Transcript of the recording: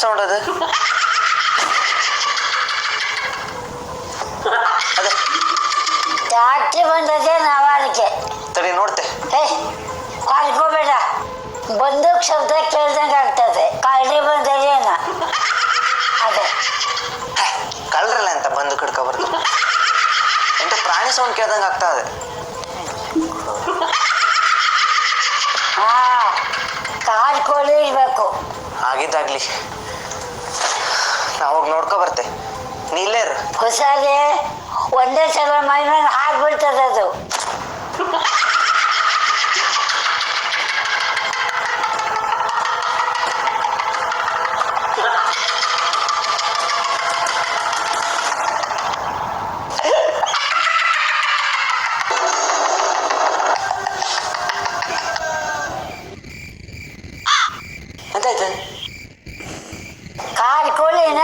Sound ಅದು? ಅದೇ ಟ್ಯಾಕ್ಟ್ರಿ ಬಂದದೆ ನಾವು ಅದಕ್ಕೆ ತಡಿ ನೋಡ್ತೆ. ಕಾಯ್ಕೋಬೇಡ, ಬಂದೂಕ್ ಶಬ್ದ ಕೇಳ್ದಂಗೆ ಆಗ್ತದೆ. ಕಾಯ್ದೆ ಬಂದದೇನ ಅದೇ ಕಳ್ರಲ್ಲ ಅಂತ ಬಂದು ಕಡ್ಕೊಬಾರ್ದು. ಎಂತ ಪ್ರಾಣಿ ಸೌಂಡ್ ಕೇಳ್ದಂಗೆ ಆಗ್ತಾ ಇದೆ. ಹಾ, ಕಾಡು ಕೋಳಿ ಇರ್ಬೇಕು. ಆಗಿದ್ದಾಗ್ಲಿ, ನಾ ಹೋಗಿ ನೋಡ್ಕೊ ಬರ್ತೆ. ನೀ ಇಲ್ಲೇ ಇರು. ಹುಷಾರಿ, ಒಂದೇ ಸಲ ಮೈ ಮೇಲೆ ಆಗ್ಬಿಡ್ತದೆ ಅದು. ಎಂತಾಯ್ತು? ಕಾಡು ಕೋಳಿನ